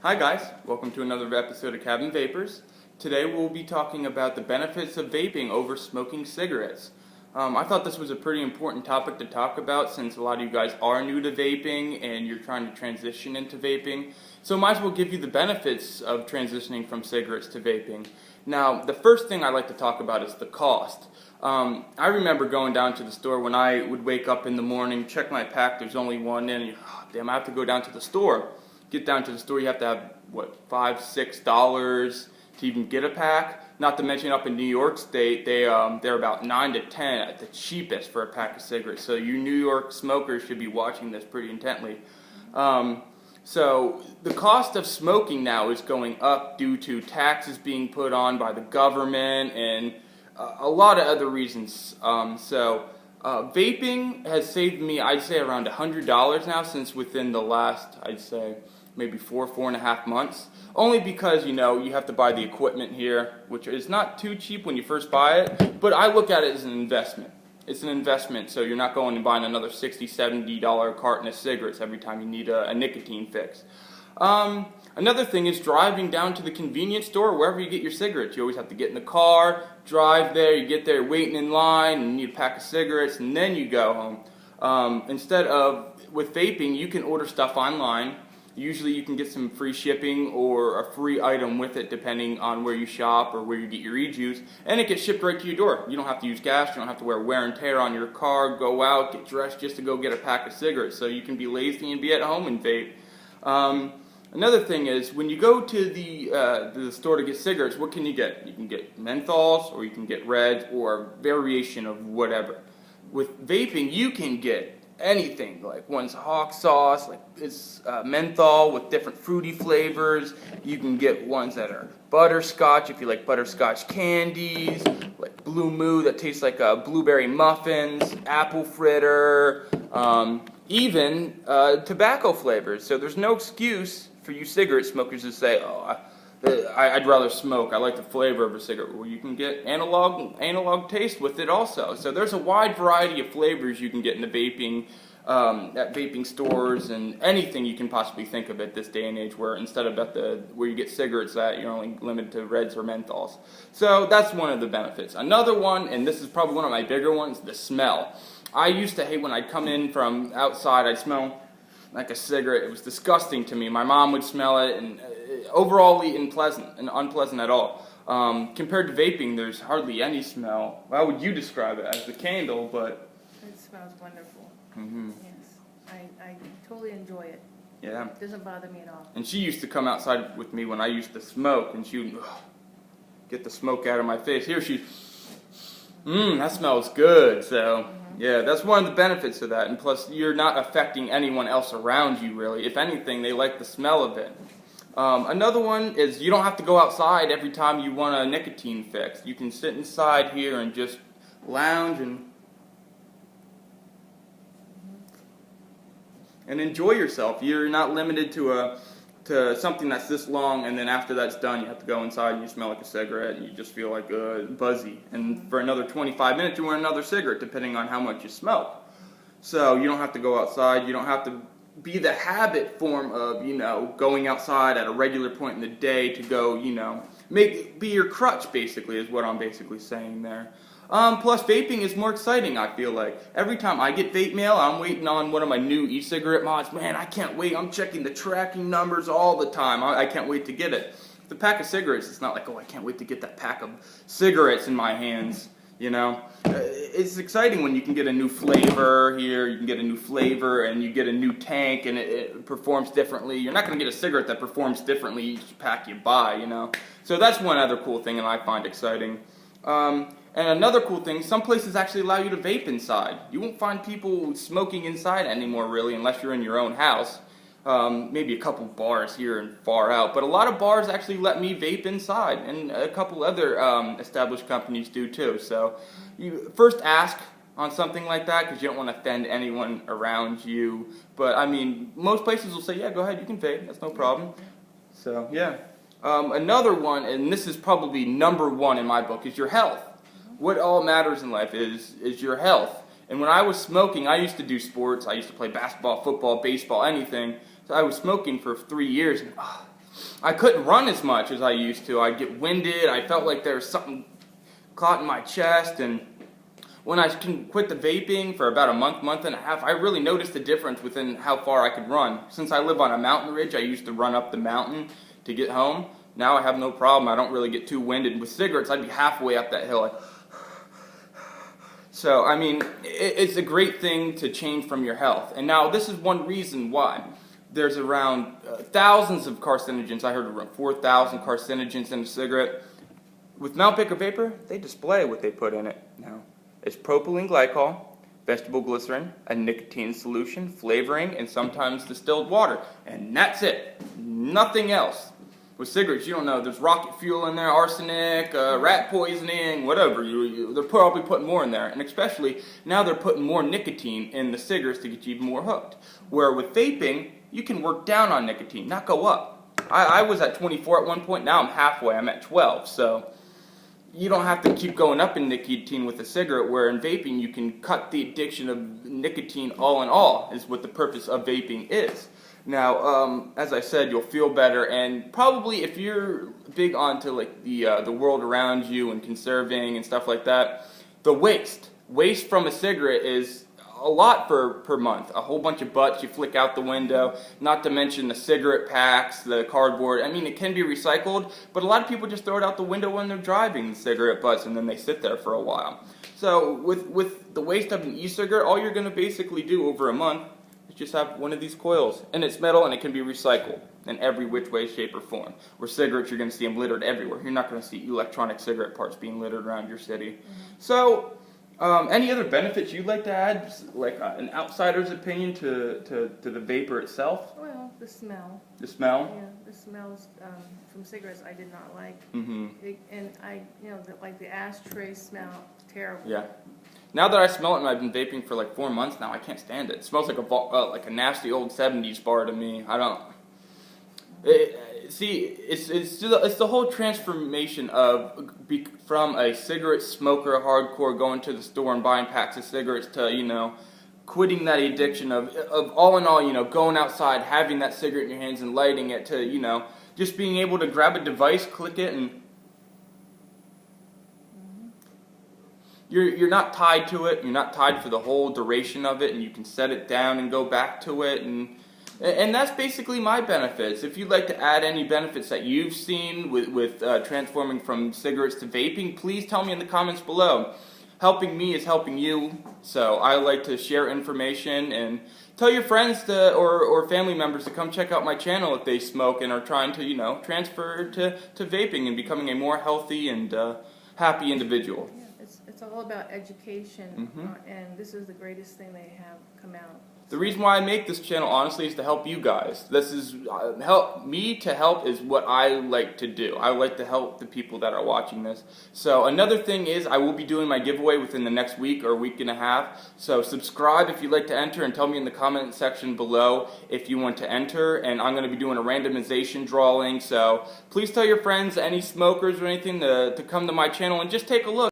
Hi guys, welcome to another episode of Cabin Vapers. Today we'll be talking about the benefits of vaping over smoking cigarettes. I thought this was a pretty important topic to talk about since a lot of you guys are new to vaping and you're trying to transition into vaping. So might as well give you the benefits of transitioning from cigarettes to vaping. Now, the first thing I like to talk about is the cost. I remember going down to the store when I would wake up in the morning, check my pack, there's only one in, and damn, I have to go down to the store. Get down to the store, you have to have, what, $5, $6 to even get a pack. Not to mention up in New York State, they're about 9 to 10 at the cheapest for a pack of cigarettes. So you New York smokers should be watching this pretty intently. So the cost of smoking now is going up due to taxes being put on by the government and a lot of other reasons. Vaping has saved me, I'd say, around $100 now since within the last, I'd say, maybe 4.5 months. Only because, you have to buy the equipment here, which is not too cheap when you first buy it, but I look at it as an investment. It's an investment, so you're not going and buying another $60, $70 carton of cigarettes every time you need a nicotine fix. Another thing is driving down to the convenience store, wherever you get your cigarettes. You always have to get in the car, drive there, you get there waiting in line, and you need a pack of cigarettes, and then you go home. Instead of, with vaping, you can order stuff online. Usually you can get some free shipping or a free item with it depending on where you shop or where you get your e-juice, and it gets shipped right to your door. You don't have to use gas, you don't have to wear and tear on your car, go out, get dressed just to go get a pack of cigarettes, so you can be lazy and be at home and vape. Another thing is, when you go to the store to get cigarettes, what can you get? You can get menthols, or you can get reds, or a variation of whatever. With vaping, you can get anything, like one's hawk sauce, like it's menthol with different fruity flavors. You can get ones that are butterscotch if you like butterscotch candies, like Blue Moo that tastes like blueberry muffins, apple fritter, even tobacco flavors. So there's no excuse for you cigarette smokers to say, oh, I'd rather smoke, I like the flavor of a cigarette. Well, you can get analog taste with it also. So there's a wide variety of flavors you can get in the vaping, at vaping stores, and anything you can possibly think of at this day and age, where instead of where you get cigarettes at, you're only limited to reds or menthols. So that's one of the benefits. Another one, and this is probably one of my bigger ones, the smell. I used to hate when I'd come in from outside, I'd smell like a cigarette. It was disgusting to me. My mom would smell it, and overall unpleasant at all. Compared to vaping, there's hardly any smell. How would you describe it? As the candle, but it smells wonderful. Mm-hmm. Yes, I totally enjoy it. Yeah. It doesn't bother me at all. And she used to come outside with me when I used to smoke, and she would get the smoke out of my face. Here that smells good. So yeah, that's one of the benefits of that. And plus, you're not affecting anyone else around you, really. If anything, they like the smell of it. Another one is you don't have to go outside every time you want a nicotine fix. You can sit inside here and just lounge and enjoy yourself. You're not limited to something that's this long, and then after that's done, you have to go inside and you smell like a cigarette and you just feel like buzzy. And for another 25 minutes, you want another cigarette, depending on how much you smoke. So you don't have to go outside. You don't have to be the habit form of, going outside at a regular point in the day to go, be your crutch, basically, is what I'm basically saying there. Plus, vaping is more exciting, I feel like. Every time I get vape mail, I'm waiting on one of my new e-cigarette mods. Man, I can't wait. I'm checking the tracking numbers all the time. I can't wait to get it. The pack of cigarettes, it's not like, oh, I can't wait to get that pack of cigarettes in my hands. It's exciting when you can get a new flavor here, you can get a new flavor, and you get a new tank, and it performs differently. You're not going to get a cigarette that performs differently each pack you buy, So that's one other cool thing that I find exciting. And another cool thing, some places actually allow you to vape inside. You won't find people smoking inside anymore, really, unless you're in your own house. Maybe a couple bars here and far out, but a lot of bars actually let me vape inside, and a couple other established companies do too. So you first ask on something like that, because you don't want to offend anyone around you. But I mean, most places will say, yeah, go ahead, you can vape, that's no problem. So yeah. Another one, and this is probably number one in my book, is your health. What all matters in life is your health. And when I was smoking, I used to do sports. I used to play basketball, football, baseball, anything. So I was smoking for 3 years, and I couldn't run as much as I used to. I'd get winded. I felt like there was something caught in my chest. And when I quit the vaping for about a month and a half, I really noticed the difference within how far I could run. Since I live on a mountain ridge, I used to run up the mountain to get home. Now I have no problem. I don't really get too winded. With cigarettes, I'd be halfway up that hill. So, I mean, it's a great thing to change from your health. And now this is one reason why. There's around thousands of carcinogens. I heard around 4,000 carcinogens in a cigarette. With Mount Baker Vapor, they display what they put in it. Now, it's propylene glycol, vegetable glycerin, a nicotine solution, flavoring, and sometimes distilled water. And that's it. Nothing else. With cigarettes, you don't know. There's rocket fuel in there, arsenic, rat poisoning, whatever. They're probably putting more in there. And especially, now they're putting more nicotine in the cigarettes to get you even more hooked. Where with vaping, you can work down on nicotine, not go up. I was at 24 at one point. Now I'm halfway. I'm at 12. So you don't have to keep going up in nicotine with a cigarette, where in vaping, you can cut the addiction of nicotine all in all, is what the purpose of vaping is. Now, as I said, you'll feel better, and probably if you're big onto like the world around you and conserving and stuff like that, the waste from a cigarette is a lot per month. A whole bunch of butts you flick out the window, not to mention the cigarette packs, the cardboard. I mean, it can be recycled, but a lot of people just throw it out the window when they're driving, the cigarette butts, and then they sit there for a while. So with the waste of an e-cigarette, all you're going to basically do over a month just have one of these coils, and it's metal, and it can be recycled in every which way, shape, or form. Where cigarettes, you're going to see them littered everywhere. You're not going to see electronic cigarette parts being littered around your city. Mm-hmm. So, any other benefits you'd like to add, like an outsider's opinion to the vapor itself? Well, the smell. The smell? Yeah, the smells from cigarettes I did not like. Mm-hmm. Like the ashtray smell, terrible. Yeah. Now that I smell it, and I've been vaping for like 4 months now, I can't stand it. It smells like a nasty old 70s bar to me. I don't. It's the whole transformation from a cigarette smoker, hardcore, going to the store and buying packs of cigarettes to quitting that addiction of all in all, going outside, having that cigarette in your hands and lighting it, to just being able to grab a device, click it, and You're not tied to it. You're not tied for the whole duration of it, and you can set it down and go back to it, and that's basically my benefits. If you'd like to add any benefits that you've seen with transforming from cigarettes to vaping, please tell me in the comments below. Helping me is helping you, so I like to share information, and tell your friends or family members to come check out my channel if they smoke and are trying to transfer to vaping and becoming a more healthy and happy individual. It's all about education, Mm-hmm. And this is the greatest thing they have come out. The reason why I make this channel, honestly, is to help you guys. This is help is what I like to do. I like to help the people that are watching this. So another thing is I will be doing my giveaway within the next week or week and a half. So subscribe if you'd like to enter, and tell me in the comment section below if you want to enter. And I'm going to be doing a randomization drawing. So please tell your friends, any smokers or anything, to come to my channel and just take a look.